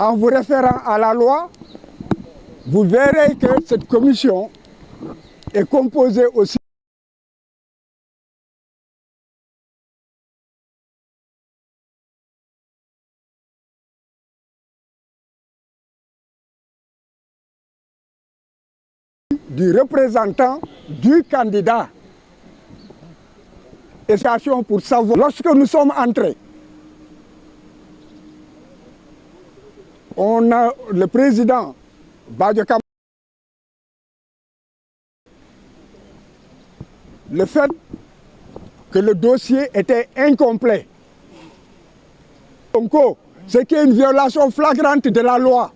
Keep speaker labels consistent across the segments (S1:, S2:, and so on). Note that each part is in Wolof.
S1: En vous référant à la loi, vous verrez que cette commission est composée aussi du représentant du candidat. Et pour savoir, lorsque nous sommes entrés, on a le président Badio Camara. Le fait que le dossier était incomplet. Donc, c'est qu'il y a une violation flagrante de la loi.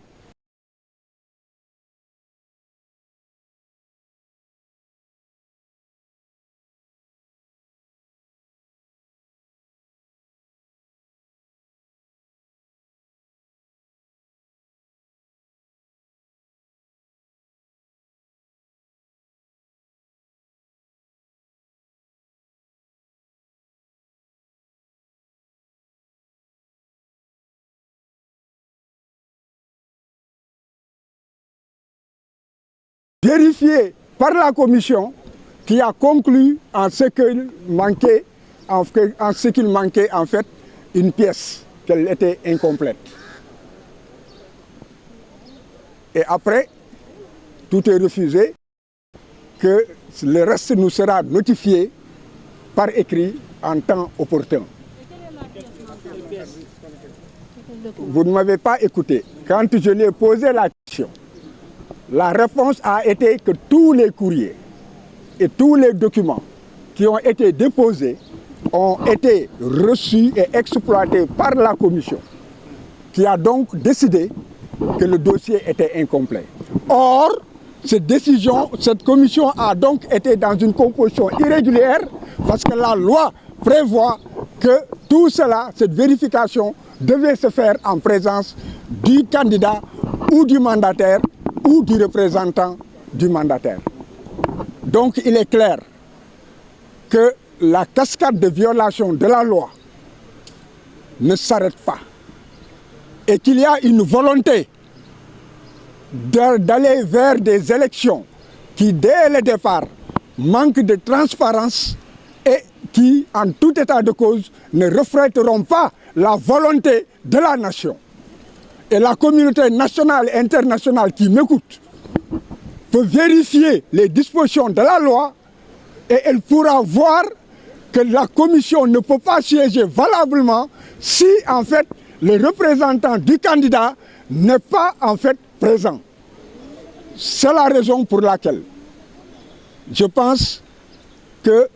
S1: Vérifié par la commission qui a conclu en ce qu'il manquait, en fait une pièce, qu'elle était incomplète. Et après, tout est refusé, que le reste nous sera notifié par écrit en temps opportun. Vous ne m'avez pas écouté. Quand je lui ai posé la question, la réponse a été que tous les courriers et tous les documents qui ont été déposés ont été reçus et exploités par la commission, qui a donc décidé que le dossier était incomplet. Or, cette commission a donc été dans une composition irrégulière parce que la loi prévoit que tout cela, cette vérification, devait se faire en présence du candidat ou du mandataire ou du représentant du mandataire. Donc il est clair que la cascade de violation de la loi ne s'arrête pas et qu'il y a une volonté d'aller vers des élections qui, dès le départ, manquent de transparence et qui, en tout état de cause, ne reflèteront pas la volonté de la nation. Et la communauté nationale et internationale qui m'écoute peut vérifier les dispositions de la loi et elle pourra voir que la commission ne peut pas siéger valablement si en fait le représentant du candidat n'est pas en fait présent. C'est la raison pour laquelle je pense que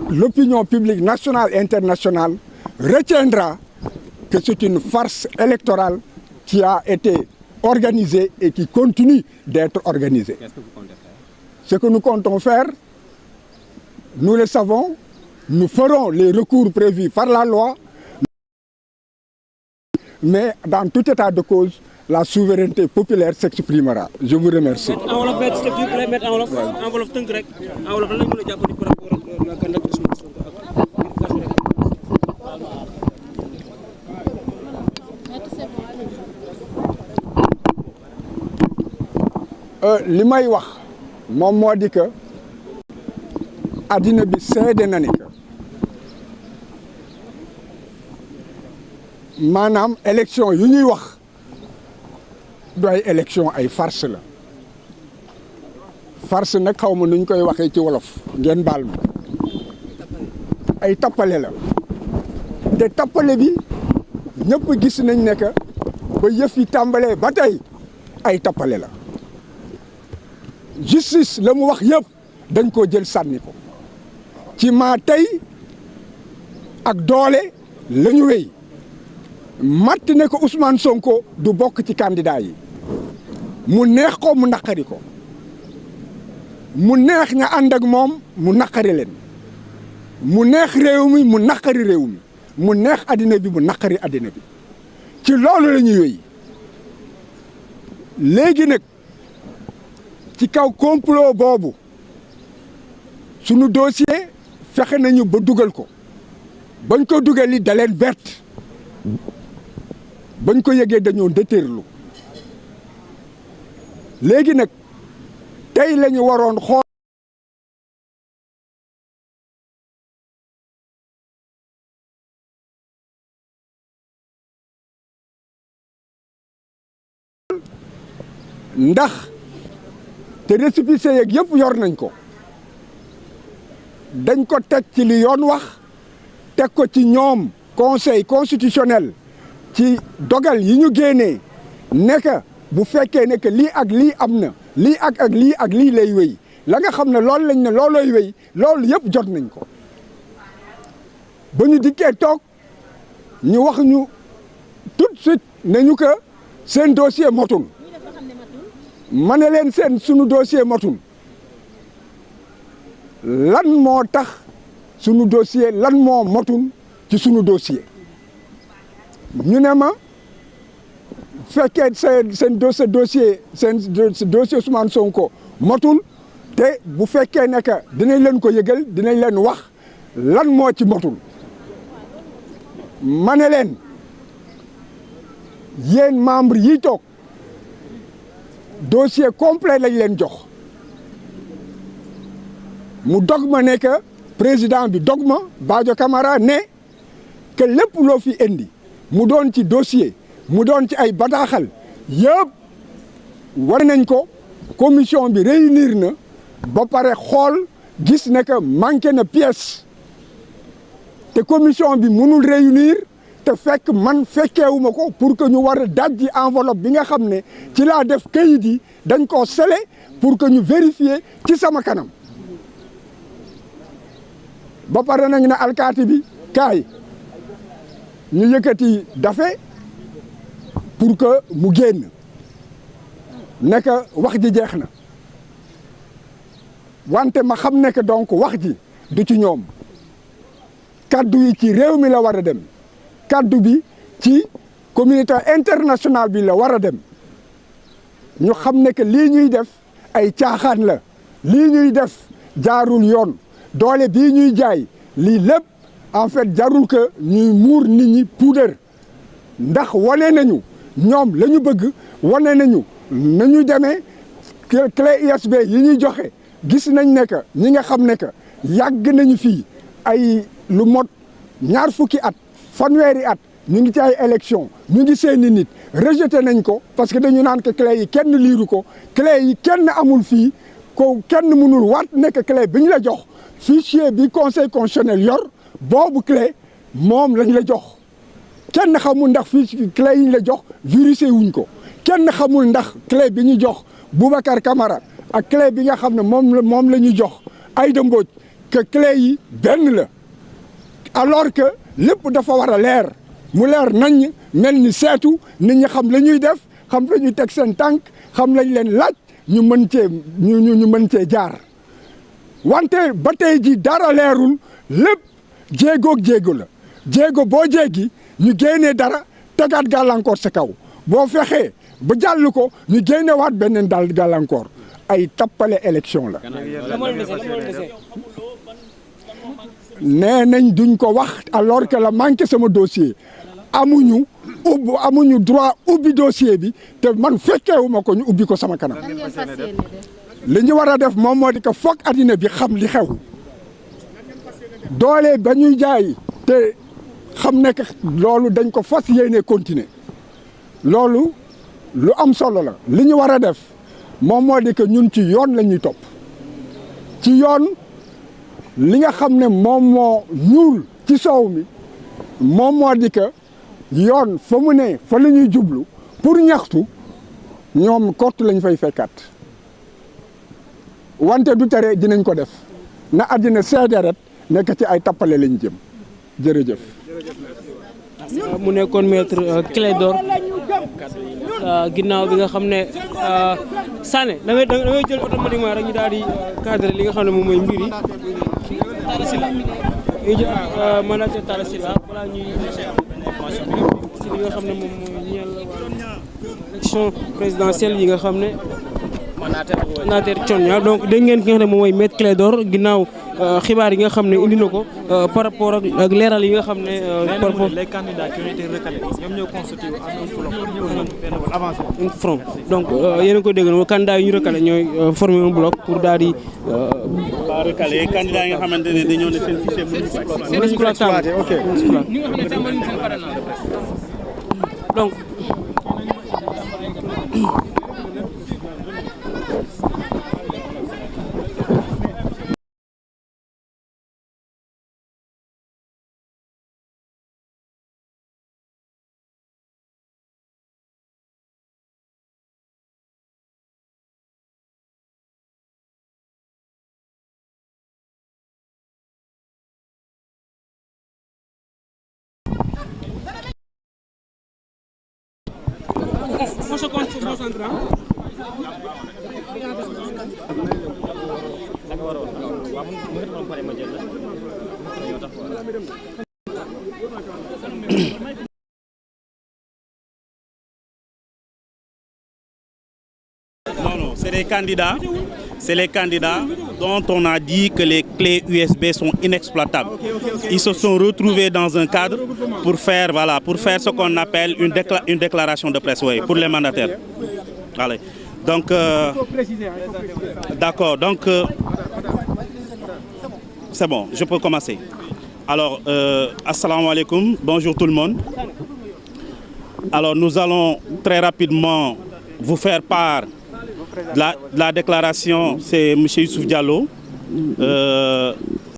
S1: l'opinion publique nationale et internationale retiendra que c'est une farce électorale qui a été organisée et qui continue d'être organisée.
S2: Qu'est-ce que vous comptez faire?
S1: Ce que nous comptons faire, nous le savons, nous ferons les recours prévus par la loi, mais dans tout état de cause, la souveraineté populaire s'exprimera. Je vous remercie. li may wax moom moo di que addina bi seede na ni que maanaam élection yu ñuy wax du ay élection ay farce la farce nag xaw ma nu ñu koy waxee ci wolof ngeen baal ma ay tappale la te tappale bi ñëpp gis nañ ne que ba yëf yi tàmbalee ba tey ay tappale la justice la mu wax yëpp dañ koo jël sànni ko ci maa tey ak doole la ñu wéy matt ne ko Ousmane Sonko du bokk ci candidat yi mu neex ko mu naqari ko mu neex ña ànd ak moom mu naqari leen mu neex réew mi mu naqari réew mi mu neex addina bi mu naqari addina bi ci loolu la ñuy wéy léegi nag ci kaw complot boobu sunu dossier fexe nañu ba dugal ko bañ ko dugal li da leen bett bañ ko yëgee dañoo déterlu léegi nag tey la ñu waroon xool ndax te récépissé yeeg yëpp yor nañ ko dañ ko teg ci li yoon wax teg ko ci ñoom conseil constitutionnel ci dogal yi ñu génnee nekk bu fekkee ne que lii ak lii am na lii ak lii ak lii lay wéy la nga xam ne loolu lañ ne loolooy wéy loolu yëpp jot nañ ko ba ñu dikkee toog ñu wax ñu tout de suite ne ñu que seen dossier motul ma ne leen sunu dossier motul lan moo tax sunu dossier lan moo motul ci sunu dossier ñu ne ma fekkee seen dossier Ousmane Sonko motul te bu fekkee ne que dinañ leen ko yëgal dinañ leen wax lan moo ci motul ma ne leen yéen membre yi toog dossier complet lañ leen jox mu dog ma ne que président bi dog ma Badio Camara ne que lépp loo fi indi mu doon ci dossier mu doon ci ay bataaxal yëpp war nañ ko commission bi réunir na ba pare xool gis ne que manqué na pièce te commission bi mënul réunir te fekk man fekkeewuma ko pour que ñu war a dajji enveloppe bi nga xam ne ci laa def kayit yi dañ koo scellé pour que ñu vérifier ci sama kanam ba pare nañ ne alkaati bi kaay ñu yëkkati dafe pour que mu génn nekk wax ji jeex na wante ma xam ne que donc wax ji du ci ñoom kaddu yi ci réew mi la war a dem kaddu bi ci communauté internationale bi la war a dem ñu xam ne que lii ñuy def ay caaxaan la lii ñuy def jaarul yoon doole bii ñuy jaay lii lépp en fait jarul que ñuy muur nit ñi puudar ndax wane nañu ñoom la ñu bëgg wane nañu nañu demee clé USB yi ñuy joxe gis nañ ne que ñi nga xam ne que yàgg nañu fii ay lu mot ñaar fukki at fanweeri at ñu ngi ci ay élection ñu ngi seeni nit rejeté nañ ko parce que dañu naan que clé yi kenn liiru ko clé yi kenn amul fii ko kenn mënul waat nekk clé bi ñu la jox fichier bi conseil constitutionnel yor boobu clé moom lañ la jox kenn xamul ndax fii clé yi ñu la jox virusé wuñ ko kenn xamul ndax clé bi ñu jox Boubacar Camara ak clé bi nga xam ne moom la ñu jox Aïda Mbodj que clé yi benn la alors que lépp dafa war a leer mu leer nañ mel ni seetu nit ñi xam la ñuy def xam la ñuy teg seen tànk xam lañ leen laaj ñu mën cee ñu mën cee jaar wante ba tey ji dara leerul lépp jéegoog jéego la jéego boo jéegi ñu génnee dara tegaat gàllankoor sa kaw boo fexee ba jàll ko ñu génnewaat beneen daal gàllankoor ay tappale élection la nee nañ duñ ko wax alors que la manqué sama dossier amuñu droit ubbi dossier bi te man fekkeewuma ko ñu ubbi ko sama kanam li ñu war a def moom moo di que foog addina bi xam li xew doole ba ñuy jaay te xam ne que loolu dañ ko fas yéene continuer loolu lu am solo la li ñu war a def moom moo di que ñun ci yoon la ñuy topp ci yoon li nga xam ne moom moo ñuul ci soow mi moom moo di que yoon fa mu ne fa la ñuy jublu pour ñaxtu ñoom kott lañ fay fekkaat wante du tere dinañ ko def na àddina seede rek nekk ci ay tappale lañ jëm jërëjëf.
S2: mu nekkoon maître Clédor ginnaaw bi nga xam ne Sané damay jël automatiquement rek ñu daal di cadré li nga xam ne moom mooy mbir yi Talla Sylla ñu jël mandataire Talla Sylla balaa ñuy si li nga xam ne moom mooy ñeel élection présidentielle yi nga xam ne mandataire Thione donc dégg ngeen ki nga xam ne moom mooy maître Clédor ginnaaw xibaar yi nga xam ne indi na ko par rapport ak leeral yi nga xam ne. par rapport
S3: les candidats qui ont été recalés ñoom ñoo constitué
S2: un front donc yéen a ko dégg candidat yi ñu recalé ñooy former un bloc pour daal di.
S4: pas recalé candidat yi nga xamante ne dañoo ne seen fichier mënuñu ko exploiter.
S1: Ok.
S2: Donc. On se concentre.
S4: Non, c'est les candidats. C'est les candidats dont on a dit que les clés USB sont inexploitables. Ils se sont retrouvés dans un cadre pour faire ce qu'on appelle une déclaration de presse, oui, pour les mandataires. Allez. Donc, d'accord. Donc, c'est bon, je peux commencer. Alors, assalamu alaikum, bonjour tout le monde. Alors, nous allons très rapidement vous faire part de la déclaration. C'est M. Youssouf Diallo,